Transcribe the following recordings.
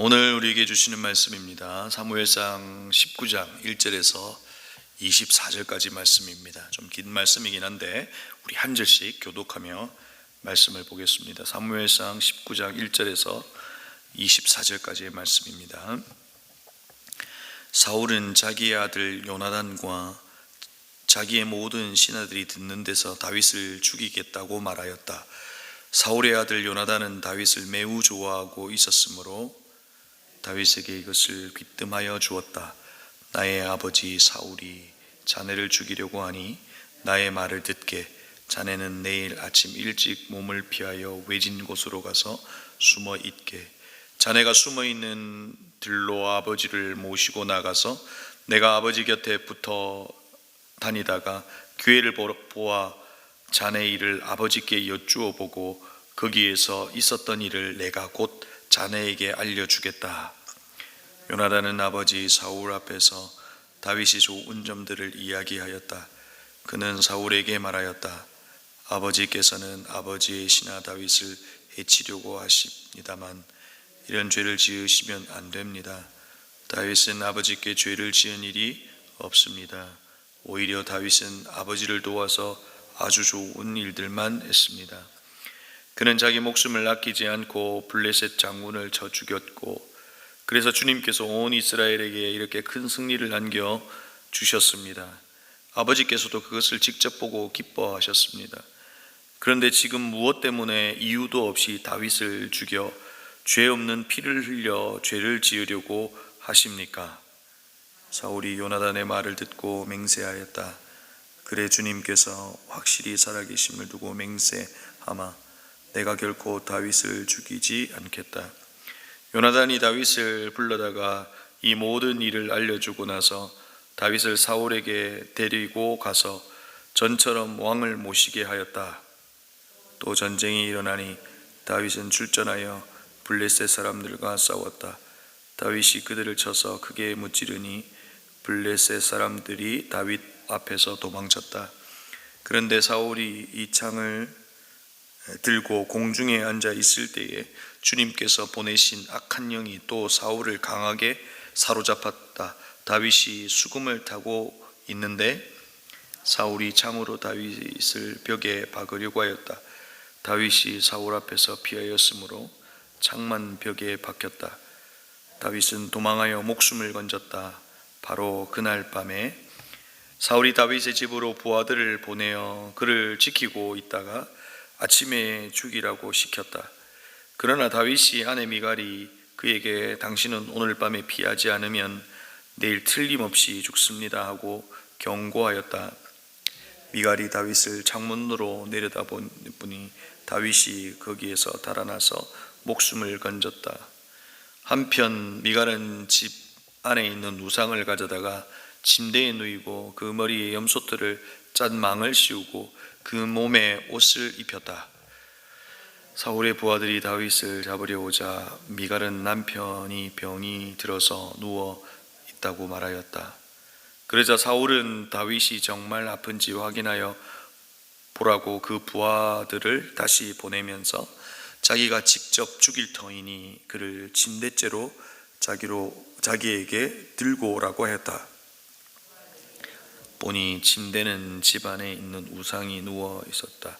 오늘 우리에게 주시는 말씀입니다. 사무엘상 19장 1절에서 24절까지 말씀입니다. 좀 긴 말씀이긴 한데 우리 한 절씩 교독하며 말씀을 보겠습니다. 사무엘상 19장 1절에서 24절까지의 말씀입니다. 사울은 자기의 아들 요나단과 자기의 모든 신하들이 듣는 데서 다윗을 죽이겠다고 말하였다. 사울의 아들 요나단은 다윗을 매우 좋아하고 있었으므로 다윗에게 이것을 귀뜸하여 주었다. 나의 아버지 사울이 자네를 죽이려고 하니 나의 말을 듣게. 자네는 내일 아침 일찍 몸을 피하여 외진 곳으로 가서 숨어 있게. 자네가 숨어 있는 들로 아버지를 모시고 나가서 내가 아버지 곁에 붙어 다니다가 기회를 보아 자네 일을 아버지께 여쭈어 보고 거기에서 있었던 일을 내가 곧 자네에게 알려주겠다. 요나단은 아버지 사울 앞에서 다윗이 좋은 점들을 이야기하였다. 그는 사울에게 말하였다. 아버지께서는 아버지의 신하 다윗을 해치려고 하십니다만 이런 죄를 지으시면 안 됩니다. 다윗은 아버지께 죄를 지은 일이 없습니다. 오히려 다윗은 아버지를 도와서 아주 좋은 일들만 했습니다. 그는 자기 목숨을 아끼지 않고 블레셋 장군을 쳐 죽였고, 그래서 주님께서 온 이스라엘에게 이렇게 큰 승리를 안겨 주셨습니다. 아버지께서도 그것을 직접 보고 기뻐하셨습니다. 그런데 지금 무엇 때문에 이유도 없이 다윗을 죽여 죄 없는 피를 흘려 죄를 지으려고 하십니까? 사울이 요나단의 말을 듣고 맹세하였다. 그래 주님께서 확실히 살아계심을 두고 맹세하마 내가 결코 다윗을 죽이지 않겠다. 요나단이 다윗을 불러다가 이 모든 일을 알려주고 나서 다윗을 사울에게 데리고 가서 전처럼 왕을 모시게 하였다. 또 전쟁이 일어나니 다윗은 출전하여 블레셋 사람들과 싸웠다. 다윗이 그들을 쳐서 크게 무찌르니 블레셋 사람들이 다윗 앞에서 도망쳤다. 그런데 사울이 이 창을 들고 공중에 앉아 있을 때에 주님께서 보내신 악한 영이 또 사울을 강하게 사로잡았다. 다윗이 수금을 타고 있는데 사울이 창으로 다윗을 벽에 박으려고 하였다. 다윗이 사울 앞에서 피하였으므로 창만 벽에 박혔다. 다윗은 도망하여 목숨을 건졌다. 바로 그날 밤에 사울이 다윗의 집으로 부하들을 보내어 그를 지키고 있다가 아침에 죽이라고 시켰다. 그러나 다윗이 아내 미갈이 그에게 당신은 오늘 밤에 피하지 않으면 내일 틀림없이 죽습니다 하고 경고하였다. 미갈이 다윗을 창문으로 내려다보니 다윗이 거기에서 달아나서 목숨을 건졌다. 한편 미갈은 집 안에 있는 우상을 가져다가 침대에 누이고 그 머리에 염소털을 짠 망을 씌우고 그 몸에 옷을 입혔다. 사울의 부하들이 다윗을 잡으려 오자 미갈은 남편이 병이 들어서 누워 있다고 말하였다. 그러자 사울은 다윗이 정말 아픈지 확인하여 보라고 그 부하들을 다시 보내면서 자기가 직접 죽일 터이니 그를 침대째로 자기에게 들고 오라고 했다. 보니 침대는 집 안에 있는 우상이 누워 있었다.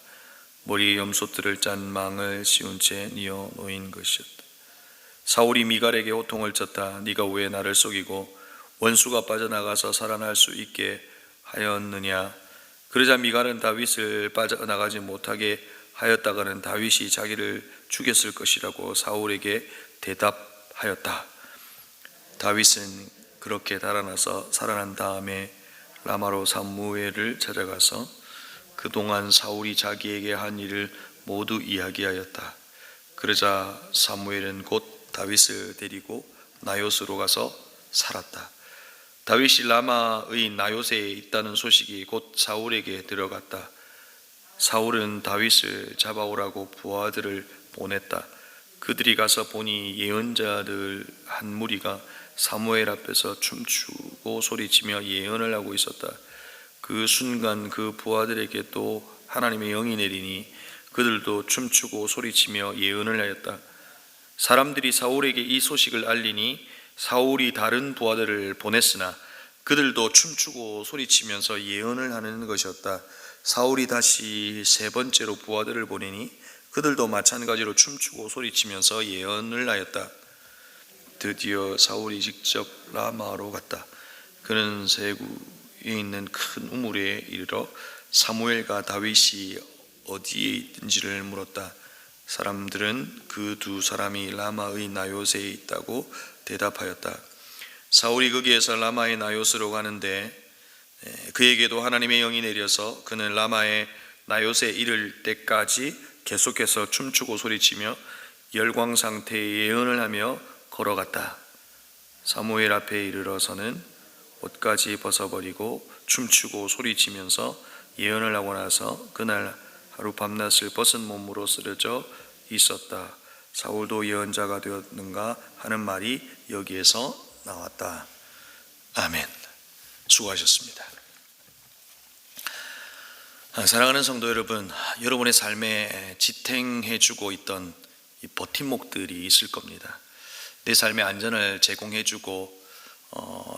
머리에 염소들을 짠 망을 씌운 채 뉘어 놓인 것이었다. 사울이 미갈에게 호통을 쳤다. 네가 왜 나를 속이고 원수가 빠져나가서 살아날 수 있게 하였느냐? 그러자 미갈은 다윗을 빠져나가지 못하게 하였다가는 다윗이 자기를 죽였을 것이라고 사울에게 대답하였다. 다윗은 그렇게 달아나서 살아난 다음에 라마로 사무엘을 찾아가서 그동안 사울이 자기에게 한 일을 모두 이야기하였다. 그러자 사무엘은 곧 다윗을 데리고 나요스로 가서 살았다. 다윗이 라마의 나요스에 있다는 소식이 곧 사울에게 들어갔다. 사울은 다윗을 잡아오라고 부하들을 보냈다. 그들이 가서 보니 예언자들 한 무리가 사무엘 앞에서 춤추고 소리치며 예언을 하고 있었다. 그 순간 그 부하들에게 또 하나님의 영이 내리니 그들도 춤추고 소리치며 예언을 하였다. 사람들이 사울에게 이 소식을 알리니 사울이 다른 부하들을 보냈으나 그들도 춤추고 소리치면서 예언을 하는 것이었다. 사울이 다시 세 번째로 부하들을 보내니 그들도 마찬가지로 춤추고 소리치면서 예언을 하였다. 드디어 사울이 직접 라마로 갔다. 그는 세구에 있는 큰 우물에 이르러 사무엘과 다윗이 어디에 있든지를 물었다. 사람들은 그 두 사람이 라마의 나요스에 있다고 대답하였다. 사울이 거기에서 라마의 나요스로 가는데 그에게도 하나님의 영이 내려서 그는 라마의 나요스에 이를 때까지 계속해서 춤추고 소리치며 열광 상태의 예언을 하며 걸어갔다. 사무엘 앞에 이르러서는 옷까지 벗어버리고 춤추고 소리치면서 예언을 하고 나서 그날 하루 밤낮을 벗은 몸으로 쓰러져 있었다. 사울도 예언자가 되었는가 하는 말이 여기에서 나왔다. 아멘. 수고하셨습니다. 사랑하는 성도 여러분, 여러분의 삶에 지탱해주고 있던 이 버팀목들이 있을 겁니다. 내 삶의 안전을 제공해주고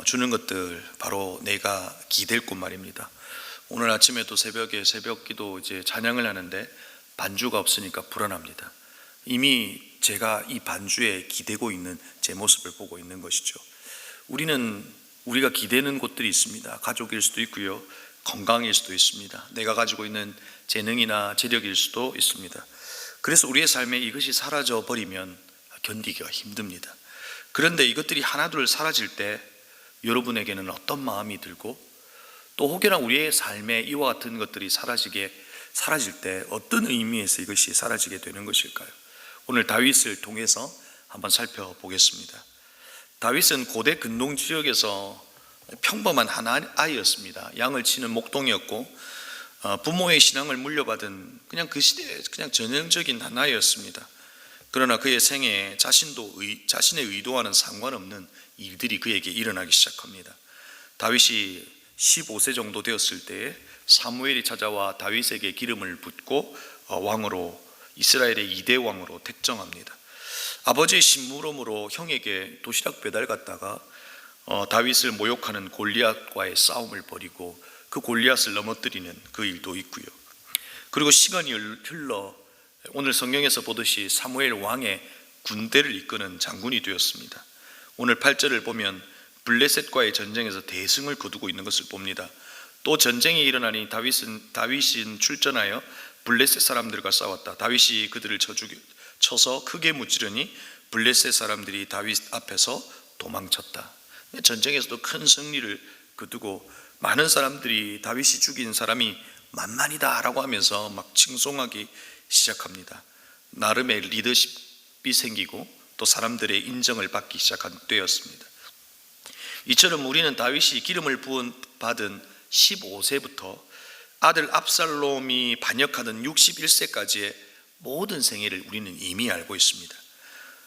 주는 것들, 바로 내가 기댈 곳 말입니다. 오늘 아침에도 새벽에 새벽기도 이제 찬양을 하는데 반주가 없으니까 불안합니다. 이미 제가 이 반주에 기대고 있는 제 모습을 보고 있는 것이죠. 우리가 기대는 곳들이 있습니다. 가족일 수도 있고요, 건강일 수도 있습니다. 내가 가지고 있는 재능이나 재력일 수도 있습니다. 그래서 우리의 삶에 이것이 사라져 버리면 견디기가 힘듭니다. 그런데 이것들이 하나둘 사라질 때 여러분에게는 어떤 마음이 들고, 또 혹여나 우리의 삶에 이와 같은 것들이 사라질 때 어떤 의미에서 이것이 사라지게 되는 것일까요? 오늘 다윗을 통해서 한번 살펴보겠습니다. 다윗은 고대 근동 지역에서 평범한 한 아이였습니다. 양을 치는 목동이었고 부모의 신앙을 물려받은 그냥 그 시대의 그냥 전형적인 한 아이였습니다. 그러나 그의 생애에 자신의 의도와는 상관없는 일들이 그에게 일어나기 시작합니다. 다윗이 15세 정도 되었을 때에 사무엘이 찾아와 다윗에게 기름을 붓고 왕으로, 이스라엘의 2대 왕으로 택정합니다. 아버지의 심부름으로 형에게 도시락 배달 갔다가 다윗을 모욕하는 골리앗과의 싸움을 벌이고 그 골리앗을 넘어뜨리는 그 일도 있고요. 그리고 시간이 흘러 오늘 성경에서 보듯이 사무엘 왕의 군대를 이끄는 장군이 되었습니다. 오늘 8절을 보면 블레셋과의 전쟁에서 대승을 거두고 있는 것을 봅니다. 또 전쟁이 일어나니 다윗은 출전하여 블레셋 사람들과 싸웠다. 다윗이 그들을 쳐서 크게 무찌르니 블레셋 사람들이 다윗 앞에서 도망쳤다. 전쟁에서도 큰 승리를 거두고 많은 사람들이 다윗이 죽인 사람이 만만이다 라고 하면서 막 칭송하기 시작합니다. 나름의 리더십이 생기고 또 사람들의 인정을 받기 시작한 때였습니다. 이처럼 우리는 다윗이 기름을 받은 15세부터 아들 압살롬이 반역하던 61세까지의 모든 생애를 우리는 이미 알고 있습니다.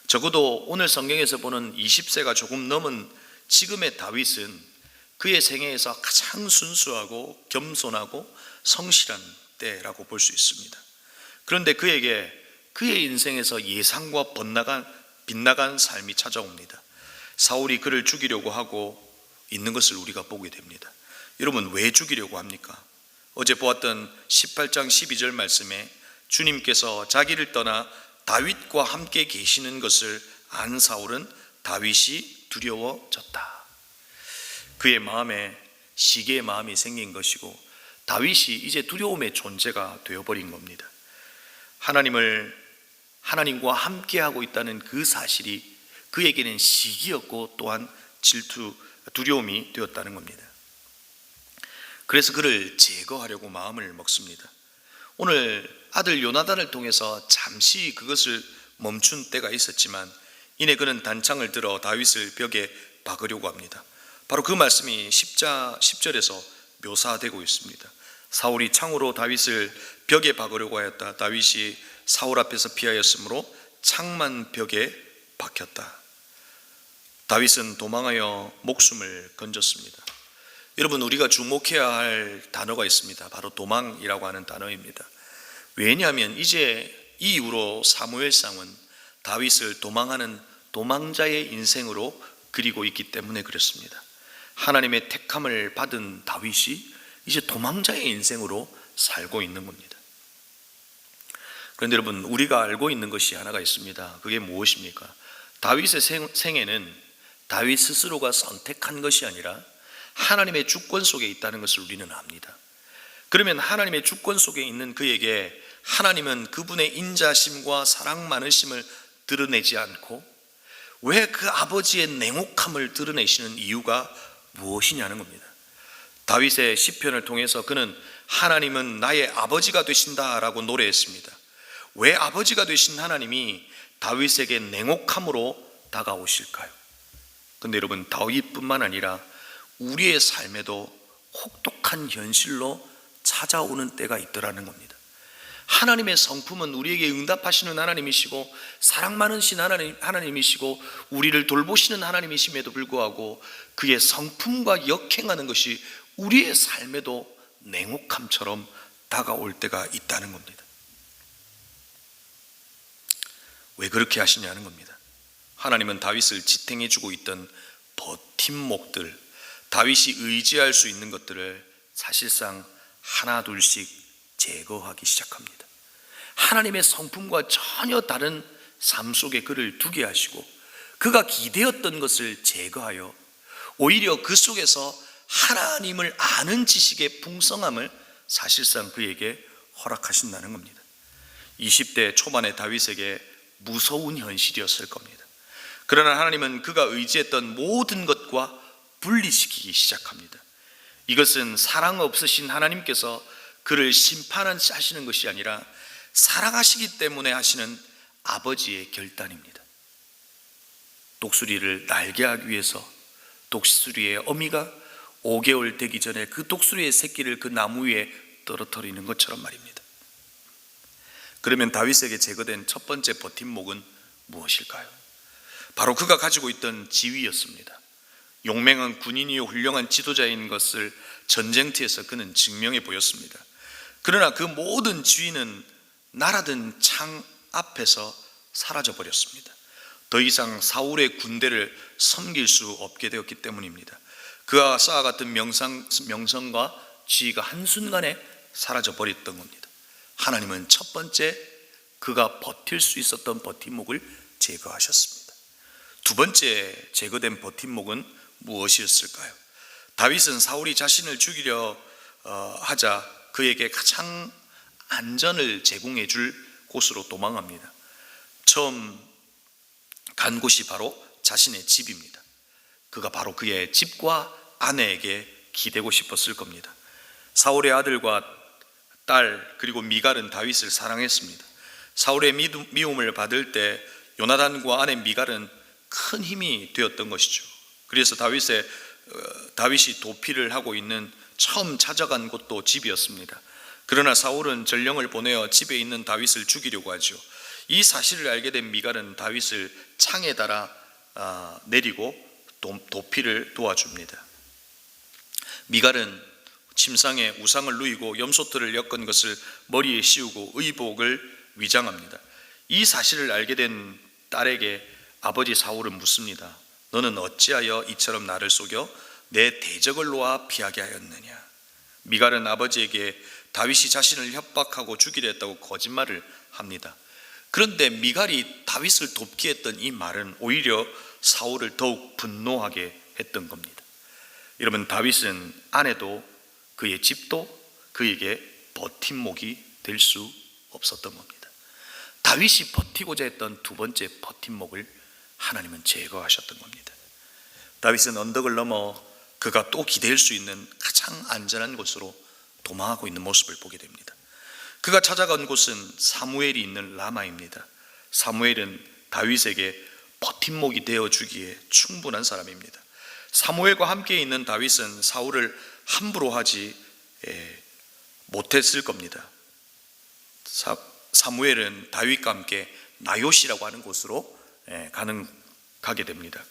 적어도 오늘 성경에서 보는 20세가 조금 넘은 지금의 다윗은 그의 생애에서 가장 순수하고 겸손하고 성실한 때라고 볼 수 있습니다. 그런데 그에게 그의 인생에서 예상과 빗나간 삶이 찾아옵니다. 사울이 그를 죽이려고 하고 있는 것을 우리가 보게 됩니다. 여러분, 왜 죽이려고 합니까? 어제 보았던 18장 12절 말씀에 주님께서 자기를 떠나 다윗과 함께 계시는 것을 안 사울은 다윗이 두려워졌다. 그의 마음에 시기의 마음이 생긴 것이고 다윗이 이제 두려움의 존재가 되어버린 겁니다. 하나님과 함께하고 있다는 그 사실이 그에게는 시기였고 또한 두려움이 되었다는 겁니다. 그래서 그를 제거하려고 마음을 먹습니다. 오늘 아들 요나단을 통해서 잠시 그것을 멈춘 때가 있었지만 이내 그는 단창을 들어 다윗을 벽에 박으려고 합니다. 바로 그 말씀이 10절에서 묘사되고 있습니다. 사울이 창으로 다윗을 벽에 박으려고 하였다. 다윗이 사울 앞에서 피하였으므로 창만 벽에 박혔다. 다윗은 도망하여 목숨을 건졌습니다. 여러분, 우리가 주목해야 할 단어가 있습니다. 바로 도망이라고 하는 단어입니다. 왜냐하면 이제 이 이후로 사무엘상은 다윗을 도망하는 도망자의 인생으로 그리고 있기 때문에 그렇습니다. 하나님의 택함을 받은 다윗이 이제 도망자의 인생으로 살고 있는 겁니다. 그런데 여러분, 우리가 알고 있는 것이 하나가 있습니다. 그게 무엇입니까? 다윗의 생애는 다윗 스스로가 선택한 것이 아니라 하나님의 주권 속에 있다는 것을 우리는 압니다. 그러면 하나님의 주권 속에 있는 그에게 하나님은 그분의 인자심과 사랑 많으심을 드러내지 않고 왜 그 아버지의 냉혹함을 드러내시는 이유가 무엇이냐는 겁니다. 다윗의 시편을 통해서 그는 하나님은 나의 아버지가 되신다라고 노래했습니다. 왜 아버지가 되신 하나님이 다윗에게 냉혹함으로 다가오실까요? 근데 여러분, 다윗뿐만 아니라 우리의 삶에도 혹독한 현실로 찾아오는 때가 있더라는 겁니다. 하나님의 성품은 우리에게 응답하시는 하나님이시고 사랑 많으신 하나님이시고 우리를 돌보시는 하나님이심에도 불구하고 그의 성품과 역행하는 것이 우리의 삶에도 냉혹함처럼 다가올 때가 있다는 겁니다. 왜 그렇게 하시냐는 겁니다. 하나님은 다윗을 지탱해 주고 있던 버팀목들, 다윗이 의지할 수 있는 것들을 사실상 하나 둘씩 제거하기 시작합니다. 하나님의 성품과 전혀 다른 삶 속에 그를 두게 하시고 그가 기대었던 것을 제거하여 오히려 그 속에서 하나님을 아는 지식의 풍성함을 사실상 그에게 허락하신다는 겁니다. 20대 초반의 다윗에게 무서운 현실이었을 겁니다. 그러나 하나님은 그가 의지했던 모든 것과 분리시키기 시작합니다. 이것은 사랑 없으신 하나님께서 그를 심판하시는 것이 아니라 사랑하시기 때문에 하시는 아버지의 결단입니다. 독수리를 날게 하기 위해서 독수리의 어미가 5개월 되기 전에 그 독수리의 새끼를 그 나무 위에 떨어뜨리는 것처럼 말입니다. 그러면 다윗에게 제거된 첫 번째 버팀목은 무엇일까요? 바로 그가 가지고 있던 지위였습니다. 용맹한 군인이요 훌륭한 지도자인 것을 전쟁터에서 그는 증명해 보였습니다. 그러나 그 모든 지위는 날아든 창 앞에서 사라져 버렸습니다. 더 이상 사울의 군대를 섬길 수 없게 되었기 때문입니다. 그가 쌓아갔던 명성과 지위가 한순간에 사라져 버렸던 겁니다. 하나님은 첫 번째 그가 버틸 수 있었던 버팀목을 제거하셨습니다. 두 번째 제거된 버팀목은 무엇이었을까요? 다윗은 사울이 자신을 죽이려 하자 그에게 가장 안전을 제공해 줄 곳으로 도망합니다. 처음 간 곳이 바로 자신의 집입니다. 그가 바로 그의 집과 아내에게 기대고 싶었을 겁니다. 사울의 아들과 딸 그리고 미갈은 다윗을 사랑했습니다. 사울의 미움을 받을 때 요나단과 아내 미갈은 큰 힘이 되었던 것이죠. 그래서 다윗이 도피를 하고 있는 처음 찾아간 곳도 집이었습니다. 그러나 사울은 전령을 보내어 집에 있는 다윗을 죽이려고 하죠. 이 사실을 알게 된 미갈은 다윗을 창에 달아 내리고 도피를 도와줍니다. 미갈은 침상에 우상을 누이고 염소털을 엮은 것을 머리에 씌우고 의복을 위장합니다. 이 사실을 알게 된 딸에게 아버지 사울은 묻습니다. 너는 어찌하여 이처럼 나를 속여 내 대적을 놓아 피하게 하였느냐? 미갈은 아버지에게 다윗이 자신을 협박하고 죽이려 했다고 거짓말을 합니다. 그런데 미갈이 다윗을 돕게 했던 이 말은 오히려 사울을 더욱 분노하게 했던 겁니다. 여러분, 다윗은 아내도 그의 집도 그에게 버팀목이 될 수 없었던 겁니다. 다윗이 버티고자 했던 두 번째 버팀목을 하나님은 제거하셨던 겁니다. 다윗은 언덕을 넘어 그가 또 기댈 수 있는 가장 안전한 곳으로 도망하고 있는 모습을 보게 됩니다. 그가 찾아간 곳은 사무엘이 있는 라마입니다. 사무엘은 다윗에게 버팀목이 되어주기에 충분한 사람입니다. 사무엘과 함께 있는 다윗은 사울을 함부로 하지 못했을 겁니다. 사무엘은 다윗과 함께 나요시라고 하는 곳으로 가게 됩니다.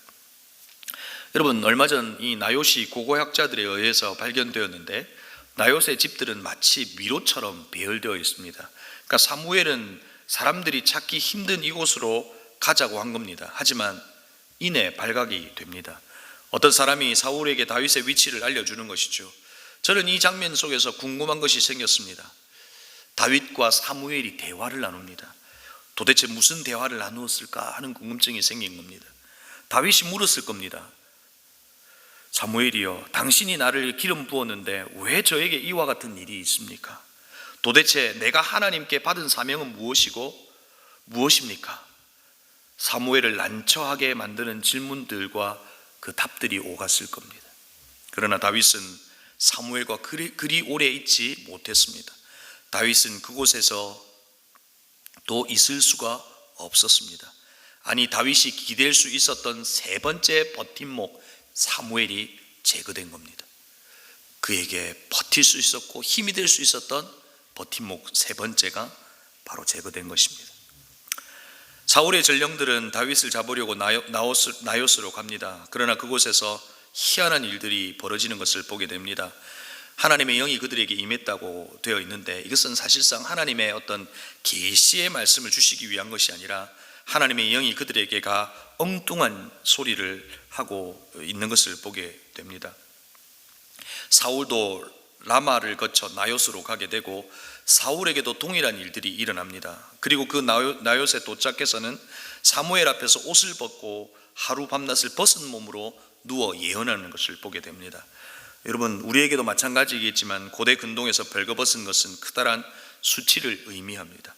여러분, 얼마 전 이 나요시 고고학자들에 의해서 발견되었는데 나요시의 집들은 마치 미로처럼 배열되어 있습니다. 그러니까 사무엘은 사람들이 찾기 힘든 이곳으로 가자고 한 겁니다. 하지만 이내 발각이 됩니다. 어떤 사람이 사울에게 다윗의 위치를 알려주는 것이죠. 저는 이 장면 속에서 궁금한 것이 생겼습니다. 다윗과 사무엘이 대화를 나눕니다. 도대체 무슨 대화를 나누었을까 하는 궁금증이 생긴 겁니다. 다윗이 물었을 겁니다. 사무엘이여, 당신이 나를 기름 부었는데 왜 저에게 이와 같은 일이 있습니까? 도대체 내가 하나님께 받은 사명은 무엇이고 무엇입니까? 사무엘을 난처하게 만드는 질문들과 그 답들이 오갔을 겁니다. 그러나 다윗은 사무엘과 그리 오래 있지 못했습니다. 다윗은 그곳에서 또 있을 수가 없었습니다. 아니, 다윗이 기댈 수 있었던 세 번째 버팀목 사무엘이 제거된 겁니다. 그에게 버틸 수 있었고 힘이 될 수 있었던 버팀목 세 번째가 바로 제거된 것입니다. 사울의 전령들은 다윗을 잡으려고 나요스로 갑니다. 그러나 그곳에서 희한한 일들이 벌어지는 것을 보게 됩니다. 하나님의 영이 그들에게 임했다고 되어 있는데 이것은 사실상 하나님의 어떤 계시의 말씀을 주시기 위한 것이 아니라 하나님의 영이 그들에게가 엉뚱한 소리를 하고 있는 것을 보게 됩니다. 사울도 라마를 거쳐 나요스로 가게 되고 사울에게도 동일한 일들이 일어납니다. 그리고 그 나요스에 도착해서는 사무엘 앞에서 옷을 벗고 하루 밤낮을 벗은 몸으로 누워 예언하는 것을 보게 됩니다. 여러분, 우리에게도 마찬가지겠지만 고대 근동에서 벌거벗은 것은 크다란 수치를 의미합니다.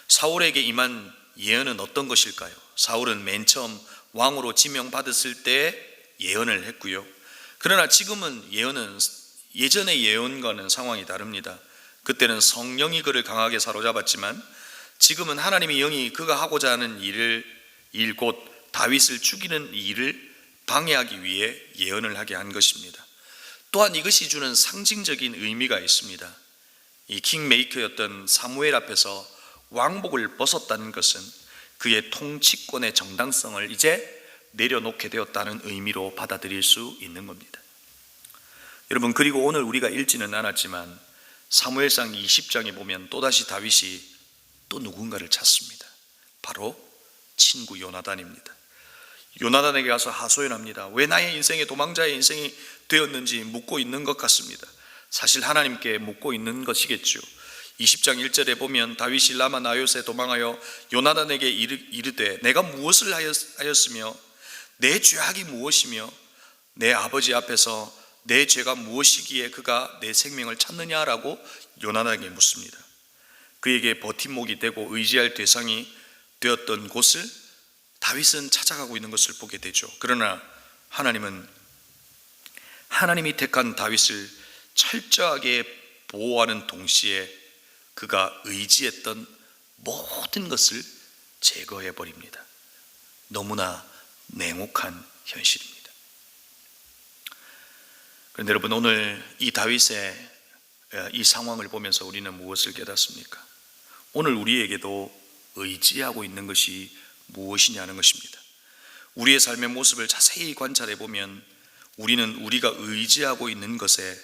사울에게 임한 예언은 어떤 것일까요? 사울은 맨 처음 왕으로 지명받았을 때 예언을 했고요. 그러나 지금은 예전의 예언과는 상황이 다릅니다. 그때는 성령이 그를 강하게 사로잡았지만 지금은 하나님의 영이 그가 하고자 하는 일 곧 다윗을 죽이는 일을 방해하기 위해 예언을 하게 한 것입니다. 또한 이것이 주는 상징적인 의미가 있습니다. 이 킹메이커였던 사무엘 앞에서 왕복을 벗었다는 것은 그의 통치권의 정당성을 이제 내려놓게 되었다는 의미로 받아들일 수 있는 겁니다. 여러분, 그리고 오늘 우리가 읽지는 않았지만 사무엘상 20장에 보면 또다시 다윗이 또 누군가를 찾습니다. 바로 친구 요나단입니다. 요나단에게 가서 하소연합니다. 왜 나의 인생에 도망자의 인생이 되었는지 묻고 있는 것 같습니다. 사실 하나님께 묻고 있는 것이겠죠. 20장 1절에 보면 다윗이 라마 나요스에 도망하여 요나단에게 이르되 내가 무엇을 하였으며 내 죄악이 무엇이며 내 아버지 앞에서 내 죄가 무엇이기에 그가 내 생명을 찾느냐라고 요나단에게 묻습니다. 그에게 버팀목이 되고 의지할 대상이 되었던 곳을 다윗은 찾아가고 있는 것을 보게 되죠. 그러나 하나님이 택한 다윗을 철저하게 보호하는 동시에 그가 의지했던 모든 것을 제거해 버립니다. 너무나 냉혹한 현실입니다. 그런데 여러분, 오늘 이 다윗의 이 상황을 보면서 우리는 무엇을 깨닫습니까? 오늘 우리에게도 의지하고 있는 것이 무엇이냐는 것입니다. 우리의 삶의 모습을 자세히 관찰해 보면 우리는 우리가 의지하고 있는 것에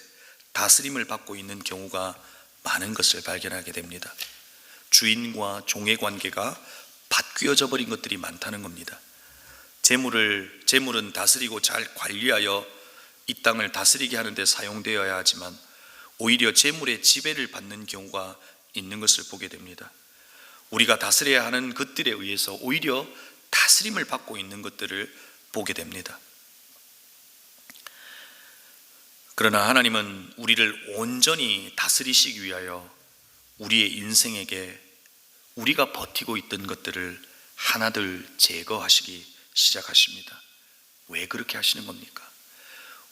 다스림을 받고 있는 경우가 많은 것을 발견하게 됩니다. 주인과 종의 관계가 바뀌어져 버린 것들이 많다는 겁니다. 재물은 다스리고 잘 관리하여 이 땅을 다스리게 하는 데 사용되어야 하지만 오히려 재물의 지배를 받는 경우가 있는 것을 보게 됩니다. 우리가 다스려야 하는 것들에 의해서 오히려 다스림을 받고 있는 것들을 보게 됩니다. 그러나 하나님은 우리를 온전히 다스리시기 위하여 우리의 인생에게 우리가 버티고 있던 것들을 하나둘 제거하시기 시작하십니다. 왜 그렇게 하시는 겁니까?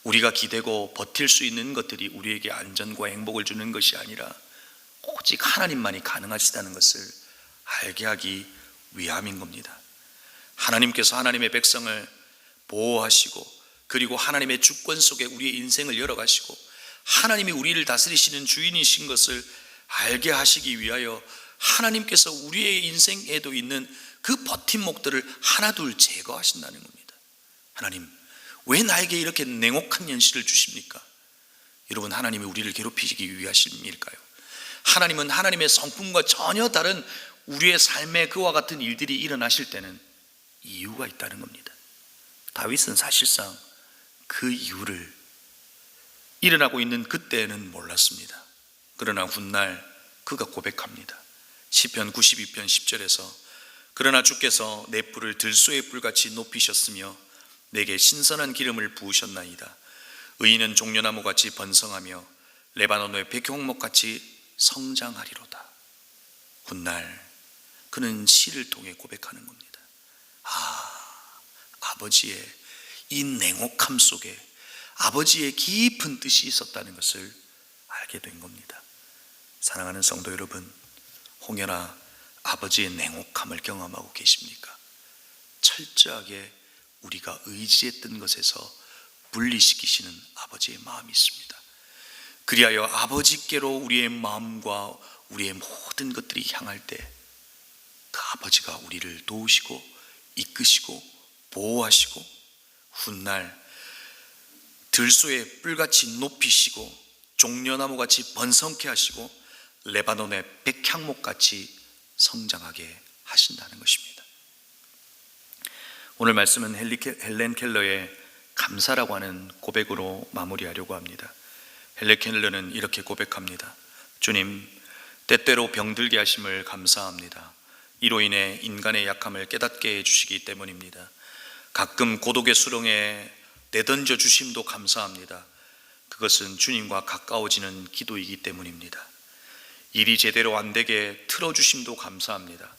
우리가 기대고 버틸 수 있는 것들이 우리에게 안전과 행복을 주는 것이 아니라 오직 하나님만이 가능하시다는 것을 알게 하기 위함인 겁니다. 하나님께서 하나님의 백성을 보호하시고 그리고 하나님의 주권 속에 우리의 인생을 열어가시고 하나님이 우리를 다스리시는 주인이신 것을 알게 하시기 위하여 하나님께서 우리의 인생에도 있는 그 버팀목들을 하나둘 제거하신다는 겁니다. 하나님, 왜 나에게 이렇게 냉혹한 현실을 주십니까? 여러분, 하나님이 우리를 괴롭히시기 위하심일까요? 하나님은 하나님의 성품과 전혀 다른 우리의 삶에 그와 같은 일들이 일어나실 때는 이유가 있다는 겁니다. 다윗은 사실상 그 이유를 일어나고 있는 그때는 몰랐습니다. 그러나 훗날 그가 고백합니다. 시편 92편 10절에서 그러나 주께서 내 뿔을 들소의 뿔같이 높이셨으며 내게 신선한 기름을 부으셨나이다. 의인은 종려나무같이 번성하며 레바논의 백향목같이 성장하리로다. 훗날 그는 시를 통해 고백하는 겁니다. 아버지의 이 냉혹함 속에 아버지의 깊은 뜻이 있었다는 것을 알게 된 겁니다. 사랑하는 성도 여러분, 혹여나 아버지의 냉혹함을 경험하고 계십니까? 철저하게 우리가 의지했던 것에서 분리시키시는 아버지의 마음이 있습니다. 그리하여 아버지께로 우리의 마음과 우리의 모든 것들이 향할 때 그 아버지가 우리를 도우시고 이끄시고 보호하시고 훗날 들소의 뿔같이 높이시고 종려나무같이 번성케 하시고 레바논의 백향목같이 성장하게 하신다는 것입니다. 오늘 말씀은 헬렌 켈러의 감사라고 하는 고백으로 마무리하려고 합니다. 헬렌 켈러는 이렇게 고백합니다. 주님, 때때로 병들게 하심을 감사합니다. 이로 인해 인간의 약함을 깨닫게 해주시기 때문입니다. 가끔 고독의 수렁에 내던져 주심도 감사합니다. 그것은 주님과 가까워지는 기도이기 때문입니다. 일이 제대로 안 되게 틀어주심도 감사합니다.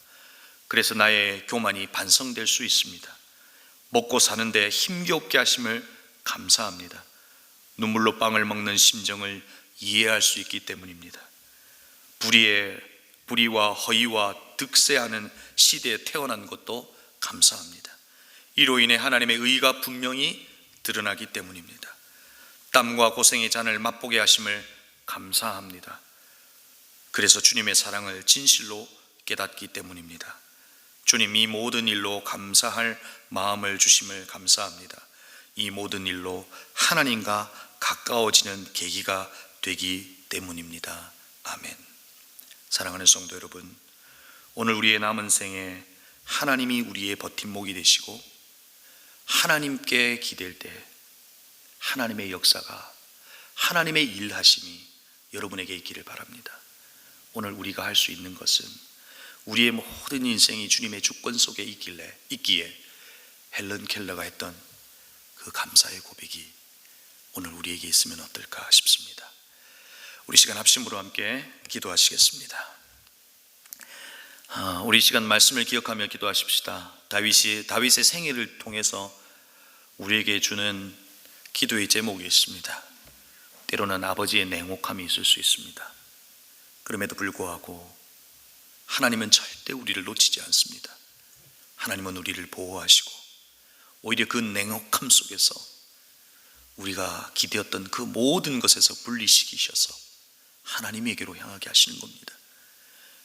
그래서 나의 교만이 반성될 수 있습니다. 먹고 사는데 힘겹게 하심을 감사합니다. 눈물로 빵을 먹는 심정을 이해할 수 있기 때문입니다. 불의와 허위와 득세하는 시대에 태어난 것도 감사합니다. 이로 인해 하나님의 의가 분명히 드러나기 때문입니다. 땀과 고생의 잔을 맛보게 하심을 감사합니다. 그래서 주님의 사랑을 진실로 깨닫기 때문입니다. 주님, 이 모든 일로 감사할 마음을 주심을 감사합니다. 이 모든 일로 하나님과 가까워지는 계기가 되기 때문입니다. 아멘. 사랑하는 성도 여러분, 오늘 우리의 남은 생에 하나님이 우리의 버팀목이 되시고 하나님께 기댈 때 하나님의 역사가, 하나님의 일하심이 여러분에게 있기를 바랍니다. 오늘 우리가 할 수 있는 것은 우리의 모든 인생이 주님의 주권 속에 있기에 헬렌 켈러가 했던 그 감사의 고백이 오늘 우리에게 있으면 어떨까 싶습니다. 우리 시간 합심으로 함께 기도하시겠습니다. 우리 시간 말씀을 기억하며 기도하십시다. 다윗의 생애를 통해서 우리에게 주는 기도의 제목이 있습니다. 때로는 아버지의 냉혹함이 있을 수 있습니다. 그럼에도 불구하고 하나님은 절대 우리를 놓치지 않습니다. 하나님은 우리를 보호하시고 오히려 그 냉혹함 속에서 우리가 기대었던 그 모든 것에서 분리시키셔서 하나님에게로 향하게 하시는 겁니다.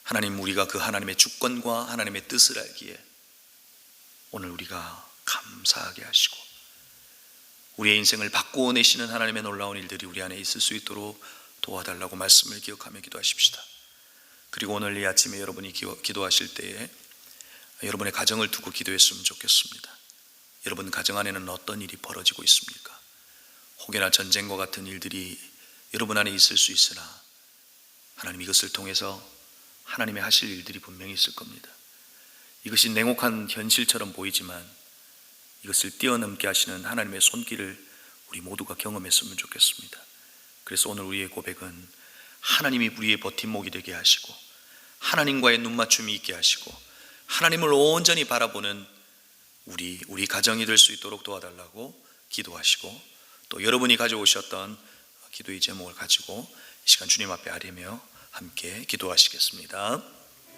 하나님, 우리가 그 하나님의 주권과 하나님의 뜻을 알기에 오늘 우리가 감사하게 하시고 우리의 인생을 바꾸어 내시는 하나님의 놀라운 일들이 우리 안에 있을 수 있도록 도와달라고 말씀을 기억하며 기도하십시다. 그리고 오늘 이 아침에 여러분이 기도하실 때에 여러분의 가정을 두고 기도했으면 좋겠습니다. 여러분 가정 안에는 어떤 일이 벌어지고 있습니까? 혹여나 전쟁과 같은 일들이 여러분 안에 있을 수 있으나 하나님 이것을 통해서 하나님의 하실 일들이 분명히 있을 겁니다. 이것이 냉혹한 현실처럼 보이지만 이것을 뛰어넘게 하시는 하나님의 손길을 우리 모두가 경험했으면 좋겠습니다. 그래서 오늘 우리의 고백은 하나님이 우리의 버팀목이 되게 하시고 하나님과의 눈맞춤이 있게 하시고 하나님을 온전히 바라보는 우리 가정이 될 수 있도록 도와달라고 기도하시고, 또 여러분이 가져오셨던 기도의 제목을 가지고 이 시간 주님 앞에 아뢰며 함께 기도하시겠습니다.